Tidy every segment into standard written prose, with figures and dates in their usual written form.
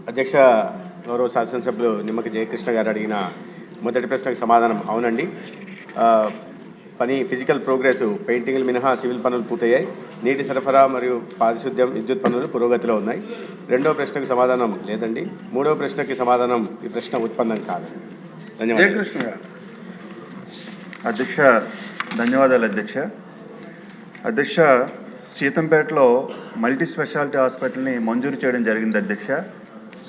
అధ్యక్ష, గౌరవ శాసనసభ్యులు నిమ్మక జయకృష్ణ గారు అడిగిన మొదటి ప్రశ్నకు సమాధానం అవునండి. పని ఫిజికల్ ప్రోగ్రెస్ పెయింటింగ్లు మినహా సివిల్ పనులు పూర్తయ్యాయి. నీటి సరఫరా మరియు పారిశుద్ధ్యం, విద్యుత్ పనులు పురోగతిలో ఉన్నాయి. రెండవ ప్రశ్నకు సమాధానం లేదండి. మూడవ ప్రశ్నకి సమాధానం ఈ ప్రశ్న ఉత్పన్నం కాదు. ధన్యవాదాలు. జయకృష్ణ గారు. అధ్యక్ష, ధన్యవాదాలు అధ్యక్ష. అధ్యక్ష, సీతంపేటలో మల్టీ స్పెషాలిటీ హాస్పిటల్ని మంజూరు చేయడం జరిగింది అధ్యక్ష.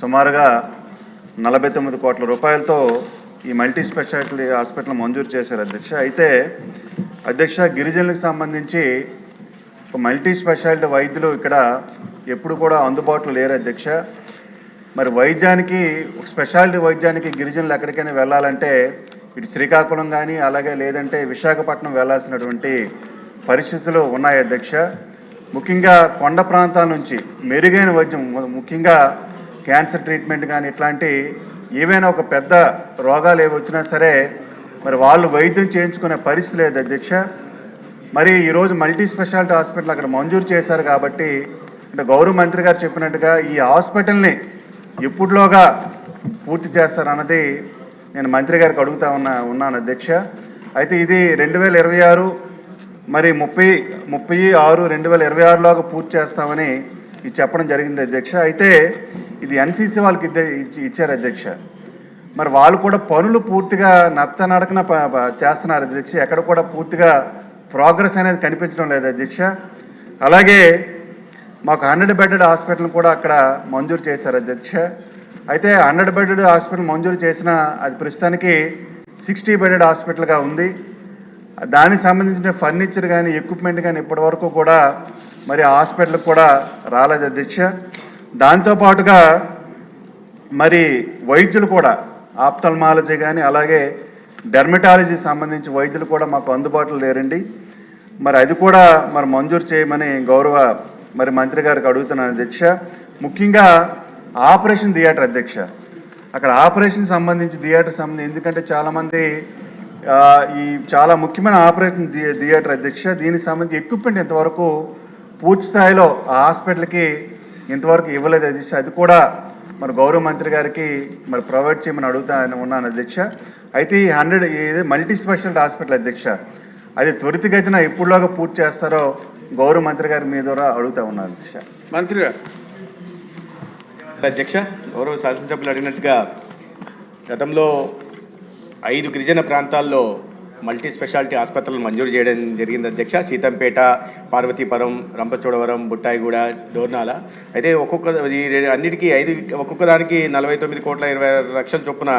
సుమారుగా 49 కోట్ల రూపాయలతో ఈ మల్టీ స్పెషాలిటీ హాస్పిటల్ మంజూరు చేశారు అధ్యక్ష. అయితే అధ్యక్ష, గిరిజనులకు సంబంధించి ఒక మల్టీ స్పెషాలిటీ వైద్యులు ఇక్కడ ఎప్పుడు కూడా అందుబాటులో లేరు అధ్యక్ష. మరి వైద్యానికి, స్పెషాలిటీ వైద్యానికి గిరిజనులు ఎక్కడికైనా వెళ్ళాలంటే ఇటు శ్రీకాకుళం కానీ అలాగే లేదంటే విశాఖపట్నం వెళ్లాల్సినటువంటి పరిస్థితులు ఉన్నాయి అధ్యక్ష. ముఖ్యంగా కొండ ప్రాంతాల నుంచి మెరుగైన వైద్యం, ముఖ్యంగా క్యాన్సర్ ట్రీట్మెంట్ కానీ ఇట్లాంటి ఏవైనా ఒక పెద్ద రోగాలు ఏవి వచ్చినా సరే మరి వాళ్ళు వైద్యం చేయించుకునే పరిస్థితి లేదు అధ్యక్ష. మరి ఈరోజు మల్టీ స్పెషాలిటీ హాస్పిటల్ అక్కడ మంజూరు చేశారు కాబట్టి, అంటే గౌరవ మంత్రి గారు చెప్పినట్టుగా ఈ హాస్పిటల్ని ఎప్పుడులోగా పూర్తి చేస్తారన్నది నేను మంత్రి గారికి అడుగుతా ఉన్నాను అధ్యక్ష. అయితే ఇది 2026 మరి 30/6/2026లోగా పూర్తి చేస్తామని ఇది చెప్పడం జరిగింది అధ్యక్ష. అయితే ఇది ఎన్సీసీ వాళ్ళకి ఇచ్చారు అధ్యక్ష. మరి వాళ్ళు కూడా పనులు పూర్తిగా నత్తనడకన చేస్తున్నారు అధ్యక్ష. ఎక్కడ కూడా పూర్తిగా ప్రోగ్రెస్ అనేది కనిపించడం లేదు అధ్యక్ష. అలాగే మాకు 100 బెడెడ్ హాస్పిటల్ కూడా అక్కడ మంజూరు చేశారు అధ్యక్ష. అయితే 100 బెడెడ్ హాస్పిటల్ మంజూరు చేసిన అది ప్రస్తుతానికి 60 బెడెడ్ హాస్పిటల్గా ఉంది. దానికి సంబంధించిన ఫర్నిచర్ కానీ ఎక్విప్మెంట్ కానీ ఇప్పటి వరకు కూడా మరి హాస్పిటల్కి కూడా రాలేదు అధ్యక్ష. దాంతోపాటుగా మరి వైద్యులు కూడా ఆప్థల్మాలజీ కానీ అలాగే డెర్మటాలజీ సంబంధించి వైద్యులు కూడా మాకు అందుబాటులో లేరండి. మరి అది కూడా మరి మంజూరు చేయమని గౌరవ మరి మంత్రి గారికి అడుగుతున్నాను అధ్యక్ష. ముఖ్యంగా ఆపరేషన్ థియేటర్ అధ్యక్ష, అక్కడ ఆపరేషన్ సంబంధించి థియేటర్ సంబంధించి, ఎందుకంటే చాలామంది ఈ చాలా ముఖ్యమైన ఆపరేషన్ థియేటర్ అధ్యక్ష. దీనికి సంబంధించి ఎక్విప్మెంట్ ఇంతవరకు పూర్తి స్థాయిలో ఆ హాస్పిటల్కి ఇంతవరకు ఇవ్వలేదు అధ్యక్ష. అది కూడా మరి గౌరవ మంత్రి గారికి మరి ప్రొవైడ్ చేయమని ఉన్నాను అధ్యక్ష. అయితే ఈ 100 ఇది మల్టీ స్పెషాలిటీ హాస్పిటల్ అధ్యక్ష, అది త్వరితగతిన ఎప్పుడులాగా పూర్తి చేస్తారో గౌరవ మంత్రి గారి మీ ద్వారా అడుగుతా ఉన్నాను అధ్యక్ష. మంత్రి గారు. అధ్యక్ష, గౌరవ శాసనసభ్యులు అడిగినట్టుగా గతంలో 5 గిరిజన ప్రాంతాల్లో మల్టీ స్పెషాలిటీ ఆసుపత్రులను మంజూరు చేయడం జరిగింది అధ్యక్ష. సీతంపేట, పార్వతీపురం, రంపచోడవరం, బుట్టాయిగూడ, డోర్నాల. అయితే అన్నిటికీ ఒక్కొక్క దానికి 49,20,20,00,000 చొప్పున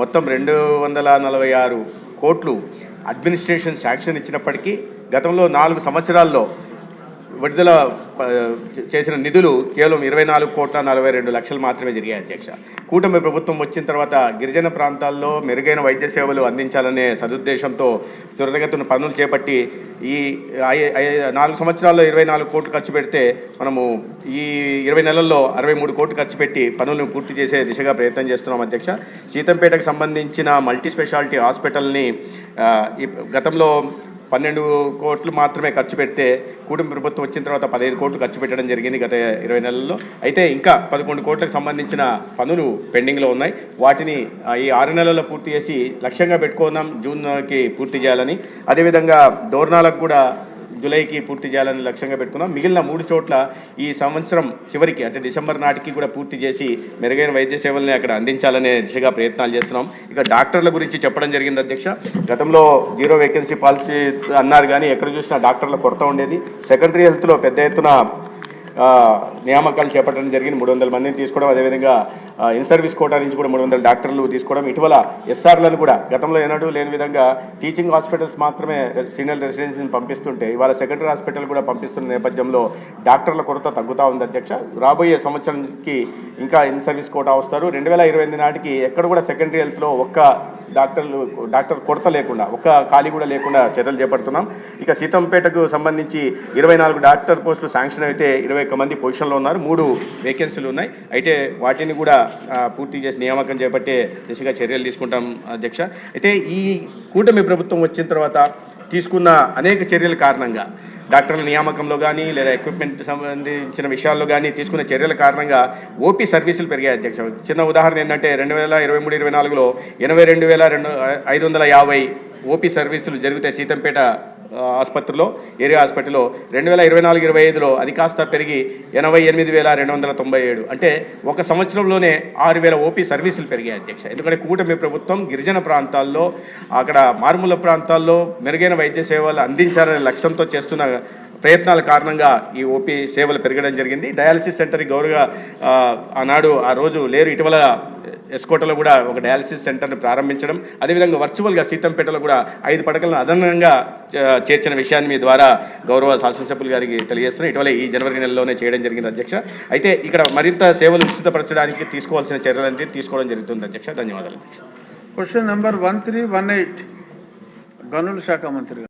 మొత్తం 246 కోట్లు అడ్మినిస్ట్రేషన్ శాంక్షన్ ఇచ్చినప్పటికీ గతంలో 4 సంవత్సరాల్లో విడుదల చేసిన నిధులు కేవలం 24,42,00,000 మాత్రమే జరిగాయి అధ్యక్ష. కూటమి ప్రభుత్వం వచ్చిన తర్వాత గిరిజన ప్రాంతాల్లో మెరుగైన వైద్య సేవలు అందించాలనే సదుద్దేశంతో త్వరితగతిన పనులు చేపట్టి ఈ 4 సంవత్సరాల్లో 24 కోట్లు ఖర్చు పెడితే మనము ఈ 20 నెలల్లో 63 కోట్లు ఖర్చు పెట్టి పనులను పూర్తి చేసే దిశగా ప్రయత్నం చేస్తున్నాం అధ్యక్ష. సీతంపేటకు సంబంధించిన మల్టీ స్పెషాలిటీ హాస్పిటల్ని గతంలో 12 కోట్లు మాత్రమే ఖర్చు పెడితే కూటమి ప్రభుత్వం వచ్చిన తర్వాత 15 కోట్లు ఖర్చు పెట్టడం జరిగింది గత 20 నెలల్లో. అయితే ఇంకా 11 కోట్లకు సంబంధించిన పనులు పెండింగ్లో ఉన్నాయి. వాటిని ఈ 6 నెలల్లో పూర్తి చేసి లక్ష్యంగా పెట్టుకున్నాం జూన్కి పూర్తి చేయాలని. అదేవిధంగా డోర్నాలకు కూడా జూలైకి పూర్తి చేయాలని లక్ష్యంగా పెట్టుకున్నాం. మిగిలిన 3 చోట్ల ఈ సంవత్సరం చివరికి అంటే డిసెంబర్ నాటికి కూడా పూర్తి చేసి మెరుగైన వైద్య సేవల్ని అక్కడ అందించాలనే దిశగా ప్రయత్నాలు చేస్తున్నాం. ఇక డాక్టర్ల గురించి చెప్పడం జరిగింది అధ్యక్ష. గతంలో 0 వేకెన్సీ పాలసీ అన్నారు కానీ ఎక్కడ చూసినా డాక్టర్ల కొరత ఉండేది. సెకండరీ హెల్త్లో పెద్ద ఎత్తున నియామకాలు చేపట్టడం జరిగింది. 300 మందిని తీసుకోవడం, అదేవిధంగా ఇన్ సర్వీస్ కోటా నుంచి కూడా 300 డాక్టర్లు తీసుకోవడం. ఇటీవల ఎస్ఆర్లను కూడా గతంలో ఏనాడు లేని విధంగా టీచింగ్ హాస్పిటల్స్ మాత్రమే సీనియర్ రెసిడెన్సీని పంపిస్తుంటే ఇవాళ సెకండరీ హాస్పిటల్ కూడా పంపిస్తున్న నేపథ్యంలో డాక్టర్ల కొరత తగ్గుతూ ఉంది అధ్యక్ష. రాబోయే సంవత్సరానికి ఇంకా ఇన్ సర్వీస్ కోటా వస్తారు. 2028 నాటికి ఎక్కడ కూడా సెకండరీ హెల్త్లో ఒక్క డాక్టర్ కొరత లేకుండా, ఒక్క ఖాళీ కూడా లేకుండా చర్యలు చేపడుతున్నాం. ఇక సీతంపేటకు సంబంధించి 24 డాక్టర్ పోస్టులు శాంక్షన్ అయితే 21 మంది పొజిషన్లో ఉన్నారు. 3 వేకెన్సీలు ఉన్నాయి. అయితే వాటిని కూడా పూర్తి చేసి నియామకం చేపట్టే దిశగా చర్యలు తీసుకుంటాం అధ్యక్ష. అయితే ఈ కూటమి ప్రభుత్వం వచ్చిన తర్వాత తీసుకున్న అనేక చర్యల కారణంగా డాక్టర్ల నియామకంలో కానీ లేదా ఎక్విప్మెంట్ సంబంధించిన విషయాల్లో కానీ తీసుకున్న చర్యల కారణంగా ఓపీ సర్వీసులు పెరిగాయి అధ్యక్ష. చిన్న ఉదాహరణ ఏంటంటే 2023-24లో 82,550 ఓపీ సర్వీసులు జరిగితే సీతంపేట ఆసుపత్రిలో, ఏరియా హాస్పిటల్లో 2024-25లో అది కాస్త పెరిగి 88,297. అంటే ఒక సంవత్సరంలోనే 6,000 ఓపీ సర్వీసులు పెరిగాయి అధ్యక్ష. ఎందుకంటే కూటమి ప్రభుత్వం గిరిజన ప్రాంతాల్లో, అక్కడ మారుమూల ప్రాంతాల్లో మెరుగైన వైద్య సేవలు అందించాలనే లక్ష్యంతో చేస్తున్న ప్రయత్నాల కారణంగా ఈ ఓపీ సేవలు పెరగడం జరిగింది. డయాలసిస్ సెంటర్ గౌరవ ఆనాడు ఆ రోజు లేరు, ఇటీవల ఎస్కోటలో కూడా ఒక డయాలసిస్ సెంటర్ని ప్రారంభించడం, అదేవిధంగా వర్చువల్గా సీతంపేటలో కూడా 5 పడకలను అదనంగా చేర్చిన విషయాన్ని మీ ద్వారా గౌరవ శాసనసభ్యులు గారికి తెలియజేస్తున్నాం. ఇటీవల ఈ జనవరి నెలలోనే చేయడం జరిగింది అధ్యక్ష. అయితే ఇక్కడ మరింత సేవలు విస్తృతపరచడానికి తీసుకోవాల్సిన చర్యలన్నీ తీసుకోవడం జరుగుతుంది అధ్యక్ష. ధన్యవాదాలు అధ్యక్ష. క్వశ్చన్ నెంబర్ 1318 గనుల శాఖ మంత్రి.